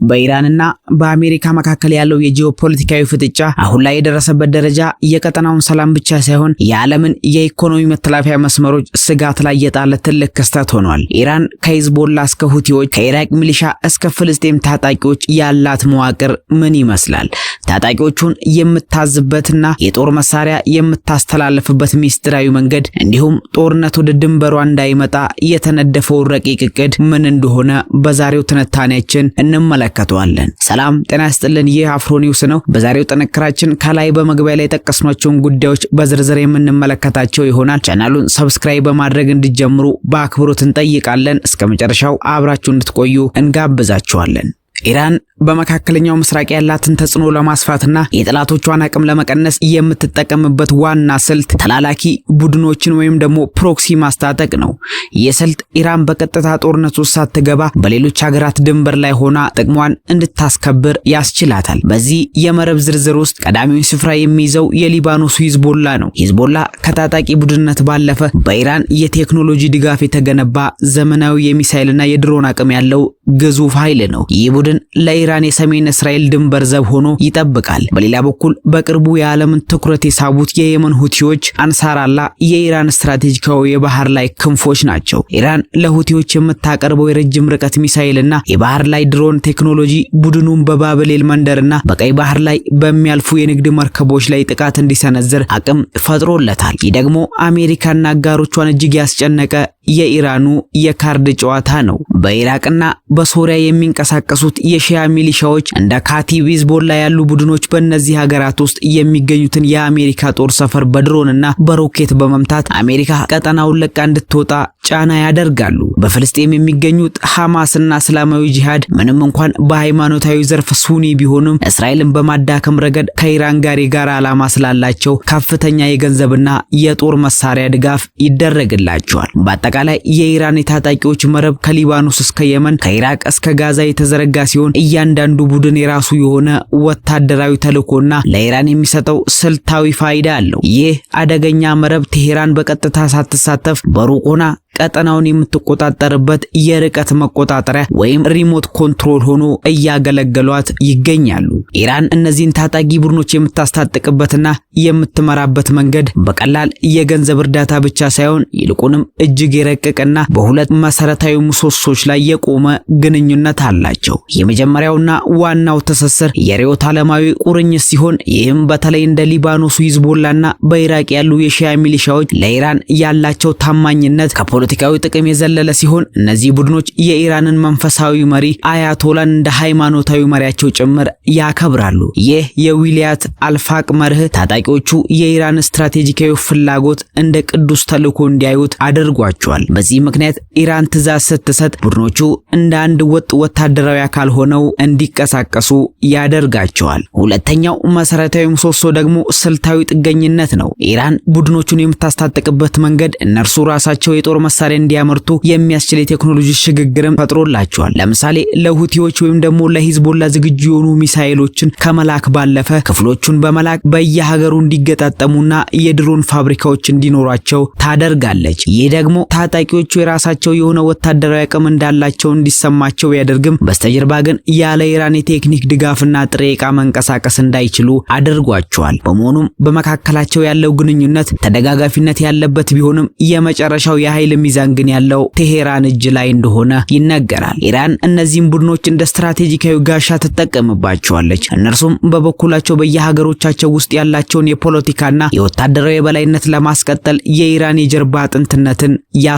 በኢራንና በአሜሪካ መካከል ያለው የጂኦፖለቲካዊ ፍጥጫ አሁን ላይ የደረሰበት ደረጃ የቀጠናውን ሰላም ብቻ ሳይሆን የዓለምን የኢኮኖሚ መተላለፊያ መስመሮች ስጋት ላይ የጣለ ትልቅ ክስተት ሆኗል። ኢራን ከሂዝቦላ እስከ ሁቲዎች፣ ከኢራቅ ሚሊሻ እስከ ፍልስጤም ታጣቂዎች ያላት መዋቅር ምን ይመስላል? ታጣቂዎቹን የምታዝበትና የጦር መሳሪያ የምታስተላልፍበት ሚስጥራዊ መንገድ እንዲሁም ጦርነት ወደ ድንበሯ እንዳይመጣ የተነደፈው ረቂቅ እቅድ ምን እንደሆነ በዛሬው ትንታኔያችን እንመለከተዋለን። ሰላም ጤና ይስጥልን። ይህ አፍሮ ኒውስ ነው። በዛሬው ጥንክራችን ከላይ በመግቢያ ላይ የጠቀስናቸውን ጉዳዮች በዝርዝር የምንመለከታቸው ይሆናል። ቻናሉን ሰብስክራይብ በማድረግ እንዲጀምሩ በአክብሮት እንጠይቃለን። እስከ መጨረሻው አብራችሁ እንድትቆዩ እንጋብዛችኋለን። ኢራን በመካከለኛው ምስራቅ ያላትን ተጽዕኖ ለማስፋትና የጠላቶቿን አቅም ለመቀነስ የምትጠቀምበት ዋና ስልት ተላላኪ ቡድኖችን ወይም ደግሞ ፕሮክሲ ማስታጠቅ ነው። ይህ ስልት ኢራን በቀጥታ ጦርነት ውስጥ ሳትገባ በሌሎች ሀገራት ድንበር ላይ ሆና ጥቅሟን እንድታስከብር ያስችላታል። በዚህ የመረብ ዝርዝር ውስጥ ቀዳሚውን ስፍራ የሚይዘው የሊባኖሱ ሂዝቦላ ነው። ሂዝቦላ ከታጣቂ ቡድንነት ባለፈ በኢራን የቴክኖሎጂ ድጋፍ የተገነባ ዘመናዊ የሚሳኤልና የድሮን አቅም ያለው ግዙፍ ኃይል ነው። ይህ ቡድን ለኢራን የሰሜን እስራኤል ድንበር ዘብ ሆኖ ይጠብቃል። በሌላ በኩል በቅርቡ የዓለምን ትኩረት የሳቡት የየመን ሁቲዎች አንሳራላ የኢራን ስትራቴጂካዊ የባህር ላይ ክንፎች ናቸው። ኢራን ለሁቲዎች የምታቀርበው የረጅም ርቀት ሚሳኤልና የባህር ላይ ድሮን ቴክኖሎጂ ቡድኑን በባብሌል መንደርና በቀይ ባህር ላይ በሚያልፉ የንግድ መርከቦች ላይ ጥቃት እንዲሰነዝር አቅም ፈጥሮለታል። ይህ ደግሞ አሜሪካና አጋሮቿን እጅግ ያስጨነቀ የኢራኑ የካርድ ጨዋታ ነው። በኢራቅና በሶሪያ የሚንቀሳቀሱት የሺያ ሚሊሻዎች እንደ ካቲብ ሂዝቦላ ያሉ ቡድኖች በእነዚህ ሀገራት ውስጥ የሚገኙትን የአሜሪካ ጦር ሰፈር በድሮንና በሮኬት በመምታት አሜሪካ ቀጠናውን ለቃ እንድትወጣ ጫና ያደርጋሉ። በፍልስጤም የሚገኙት ሐማስና እስላማዊ ጂሃድ ምንም እንኳን በሃይማኖታዊ ዘርፍ ሱኒ ቢሆኑም እስራኤልን በማዳከም ረገድ ከኢራን ጋር የጋራ ዓላማ ስላላቸው ከፍተኛ የገንዘብና የጦር መሳሪያ ድጋፍ ይደረግላቸዋል። በአጠቃላይ የኢራን የታጣቂዎች መረብ ከሊባኖስ እስከ የመን ከኢራቅ እስከ ጋዛ የተዘረጋ ሲሆን እያንዳንዱ ቡድን የራሱ የሆነ ወታደራዊ ተልዕኮና ለኢራን የሚሰጠው ስልታዊ ፋይዳ አለው። ይህ አደገኛ መረብ ቴሄራን በቀጥታ ሳትሳተፍ በሩቅ ሆና ቀጠናውን የምትቆጣጠርበት የርቀት መቆጣጠሪያ ወይም ሪሞት ኮንትሮል ሆኖ እያገለገሏት ይገኛሉ። ኢራን እነዚህን ታጣቂ ቡድኖች የምታስታጥቅበትና የምትመራበት መንገድ በቀላል የገንዘብ እርዳታ ብቻ ሳይሆን ይልቁንም እጅግ የረቀቀና በሁለት መሰረታዊ ምሰሶች ላይ የቆመ ግንኙነት አላቸው። የመጀመሪያውና ዋናው ትስስር የርዕዮተ ዓለማዊ ቁርኝት ሲሆን ይህም በተለይ እንደ ሊባኖሱ ሂዝቦላና በኢራቅ ያሉ የሺያ ሚሊሻዎች ለኢራን ያላቸው ታማኝነት ፖለቲካዊ ጥቅም የዘለለ ሲሆን እነዚህ ቡድኖች የኢራንን መንፈሳዊ መሪ አያቶላን እንደ ሃይማኖታዊ መሪያቸው ጭምር ያከብራሉ። ይህ የዊላያት አልፋቅ መርህ ታጣቂዎቹ የኢራን ስትራቴጂካዊ ፍላጎት እንደ ቅዱስ ተልዕኮ እንዲያዩት አድርጓቸዋል። በዚህ ምክንያት ኢራን ትዕዛዝ ስትሰጥ ቡድኖቹ እንደ አንድ ወጥ ወታደራዊ አካል ሆነው እንዲንቀሳቀሱ ያደርጋቸዋል። ሁለተኛው መሰረታዊ ምሰሶ ደግሞ ስልታዊ ጥገኝነት ነው። ኢራን ቡድኖቹን የምታስታጥቅበት መንገድ እነርሱ ራሳቸው የጦር መሳሪያ እንዲያመርቱ የሚያስችል የቴክኖሎጂ ሽግግርም ፈጥሮላቸዋል። ለምሳሌ ለሁቲዎች ወይም ደግሞ ለሂዝቦላ ዝግጁ የሆኑ ሚሳኤሎችን ከመላክ ባለፈ ክፍሎቹን በመላክ በየሀገሩ እንዲገጣጠሙና የድሮን ፋብሪካዎች እንዲኖራቸው ታደርጋለች። ይህ ደግሞ ታጣቂዎቹ የራሳቸው የሆነ ወታደራዊ አቅም እንዳላቸው እንዲሰማቸው ያደርግም፣ በስተጀርባ ግን ያለ ኢራን የቴክኒክ ድጋፍና ጥሬ ዕቃ መንቀሳቀስ እንዳይችሉ አድርጓቸዋል። በመሆኑም በመካከላቸው ያለው ግንኙነት ተደጋጋፊነት ያለበት ቢሆንም የመጨረሻው የኃይል ሚዛን ግን ያለው ቴሄራን እጅ ላይ እንደሆነ ይነገራል። ኢራን እነዚህን ቡድኖች እንደ ስትራቴጂካዊ ጋሻ ትጠቀምባቸዋለች። እነርሱም በበኩላቸው በየሀገሮቻቸው ውስጥ ያላቸውን የፖለቲካና የወታደራዊ የበላይነት ለማስቀጠል የኢራን የጀርባ አጥንትነትን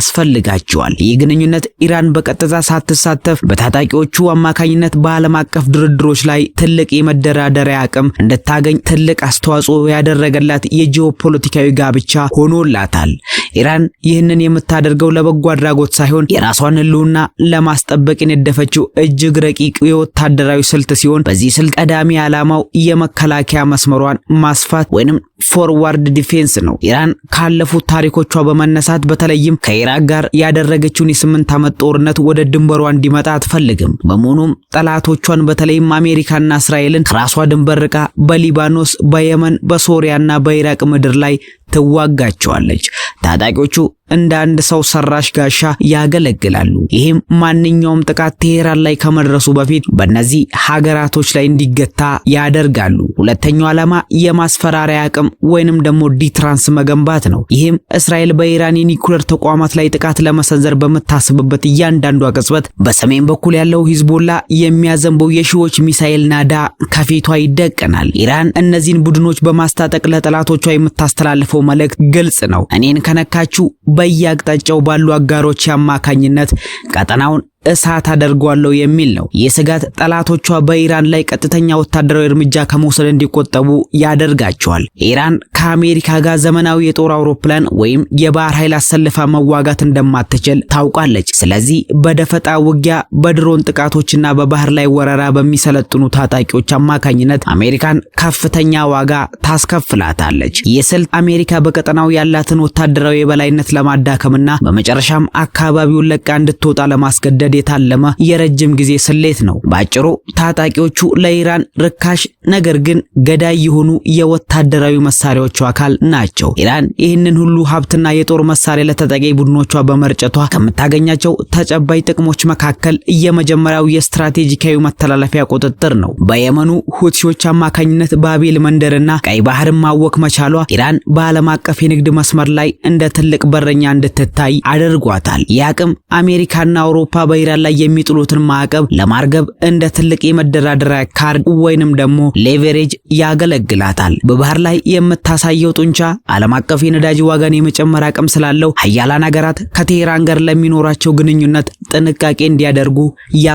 ያስፈልጋቸዋል። ይህ ግንኙነት ኢራን በቀጥታ ሳትሳተፍ በታጣቂዎቹ አማካኝነት በዓለም አቀፍ ድርድሮች ላይ ትልቅ የመደራደሪያ አቅም እንድታገኝ ትልቅ አስተዋጽኦ ያደረገላት የጂኦፖለቲካዊ ጋብቻ ሆኖላታል። ኢራን ይህንን የምታደርገው ለበጎ አድራጎት ሳይሆን የራሷን ህልውና ለማስጠበቅ የነደፈችው እጅግ ረቂቅ የወታደራዊ ስልት ሲሆን በዚህ ስልት ቀዳሚ ዓላማው የመከላከያ መስመሯን ማስፋት ወይንም ፎርዋርድ ዲፌንስ ነው። ኢራን ካለፉት ታሪኮቿ በመነሳት በተለይም ከኢራቅ ጋር ያደረገችውን የ8 ዓመት ጦርነት ወደ ድንበሯ እንዲመጣ አትፈልግም። በመሆኑም ጠላቶቿን በተለይም አሜሪካና እስራኤልን ከራሷ ድንበር ርቃ በሊባኖስ፣ በየመን፣ በሶሪያና በኢራቅ ምድር ላይ ትዋጋቸዋለች። ታጣቂዎቹ እንደ አንድ ሰው ሰራሽ ጋሻ ያገለግላሉ። ይህም ማንኛውም ጥቃት ቴሄራን ላይ ከመድረሱ በፊት በእነዚህ ሀገራቶች ላይ እንዲገታ ያደርጋሉ። ሁለተኛው ዓላማ የማስፈራሪያ አቅም ወይንም ደግሞ ዲትራንስ መገንባት ነው። ይህም እስራኤል በኢራን የኒኩሌር ተቋማት ላይ ጥቃት ለመሰንዘር በምታስብበት እያንዳንዷ ቅጽበት በሰሜን በኩል ያለው ሂዝቦላ የሚያዘንበው የሺዎች ሚሳኤል ናዳ ከፊቷ ይደቀናል። ኢራን እነዚህን ቡድኖች በማስታጠቅ ለጠላቶቿ የምታስተላልፈው መልእክት ግልጽ ነው። እኔን ከነካችሁ በየአቅጣጫው ባሉ አጋሮች አማካኝነት ቀጠናውን እሳት አደርጓለሁ የሚል ነው። የስጋት ጠላቶቿ በኢራን ላይ ቀጥተኛ ወታደራዊ እርምጃ ከመውሰድ እንዲቆጠቡ ያደርጋቸዋል። ኢራን ከአሜሪካ ጋር ዘመናዊ የጦር አውሮፕላን ወይም የባህር ኃይል አሰልፋ መዋጋት እንደማትችል ታውቃለች። ስለዚህ በደፈጣ ውጊያ፣ በድሮን ጥቃቶችና በባህር ላይ ወረራ በሚሰለጥኑ ታጣቂዎች አማካኝነት አሜሪካን ከፍተኛ ዋጋ ታስከፍላታለች። ይህ ስልት አሜሪካ በቀጠናው ያላትን ወታደራዊ የበላይነት ለማዳከምና በመጨረሻም አካባቢውን ለቃ እንድትወጣ ለማስገደድ የታለመ የረጅም ጊዜ ስሌት ነው። ባጭሩ ታጣቂዎቹ ለኢራን ርካሽ ነገር ግን ገዳይ የሆኑ የወታደራዊ መሳሪያዎቿ አካል ናቸው። ኢራን ይህንን ሁሉ ሀብትና የጦር መሳሪያ ለተጠቂ ቡድኖቿ በመርጨቷ ከምታገኛቸው ተጨባጭ ጥቅሞች መካከል የመጀመሪያው የስትራቴጂካዊ መተላለፊያ ቁጥጥር ነው። በየመኑ ሁቲዎች አማካኝነት ባቤል መንደርና ቀይ ባህርን ማወክ መቻሏ ኢራን በዓለም አቀፍ የንግድ መስመር ላይ እንደ ትልቅ በረኛ እንድትታይ አድርጓታል። የአቅም አሜሪካና አውሮፓ በኢራን ላይ የሚጥሉትን ማዕቀብ ለማርገብ እንደ ትልቅ የመደራደሪያ ካርድ ወይንም ደግሞ ሌቨሬጅ ያገለግላታል። በባህር ላይ የምታሳየው ጡንቻ ዓለም አቀፍ የነዳጅ ዋጋን የመጨመር አቅም ስላለው ሀያላን ሀገራት ከቴሄራን ጋር ለሚኖራቸው ግንኙነት ጥንቃቄ እንዲያደርጉ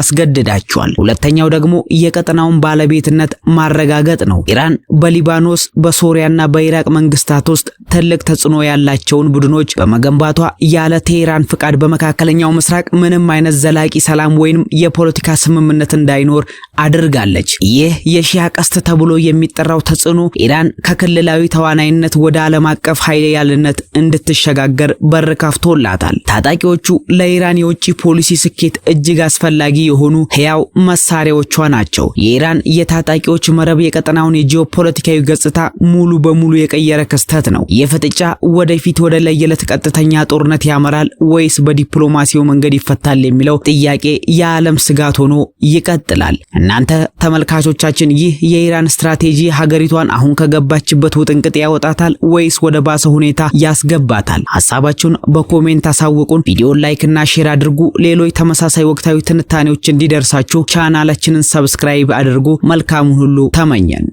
ያስገድዳቸዋል። ሁለተኛው ደግሞ የቀጠናውን ባለቤትነት ማረጋገጥ ነው። ኢራን በሊባኖስ በሶሪያና በኢራቅ መንግስታት ውስጥ ትልቅ ተጽዕኖ ያላቸውን ቡድኖች በመገንባቷ ያለ ቴሄራን ፍቃድ በመካከለኛው ምስራቅ ምንም አይነት ዘላቂ ሰላም ወይንም የፖለቲካ ስምምነት እንዳይኖር አድርጋለች። ይህ የሺያ ቀስት ተብሎ የሚጠራው ተጽዕኖ ኢራን ከክልላዊ ተዋናይነት ወደ ዓለም አቀፍ ኃያልነት እንድትሸጋገር በር ከፍቶላታል። ታጣቂዎቹ ለኢራን የውጭ ፖሊሲ ስኬት እጅግ አስፈላጊ የሆኑ ሕያው መሳሪያዎቿ ናቸው። የኢራን የታጣቂዎች መረብ የቀጠናውን የጂኦፖለቲካዊ ገጽታ ሙሉ በሙሉ የቀየረ ክስተት ነው። የፍጥጫ ወደፊት ወደ ለየለት ቀጥተኛ ጦርነት ያመራል ወይስ በዲፕሎማሲው መንገድ ይፈታል የሚለው ጥያቄ የዓለም ስጋት ሆኖ ይቀጥላል። እናንተ ተመልካቾቻችን ይህ የኢራን ስትራቴጂ ሀገሪቷን አሁን ከገባችበት ውጥንቅጥ ያወጣታል ወይስ ወደ ባሰ ሁኔታ ያስገባታል? ሐሳባችሁን በኮሜንት አሳውቁን። ቪዲዮን ላይክ እና ሼር አድርጉ። ሌሎች ተመሳሳይ ወቅታዊ ትንታኔዎች እንዲደርሳችሁ ቻናላችንን ሰብስክራይብ አድርጉ። መልካሙን ሁሉ ተመኘን።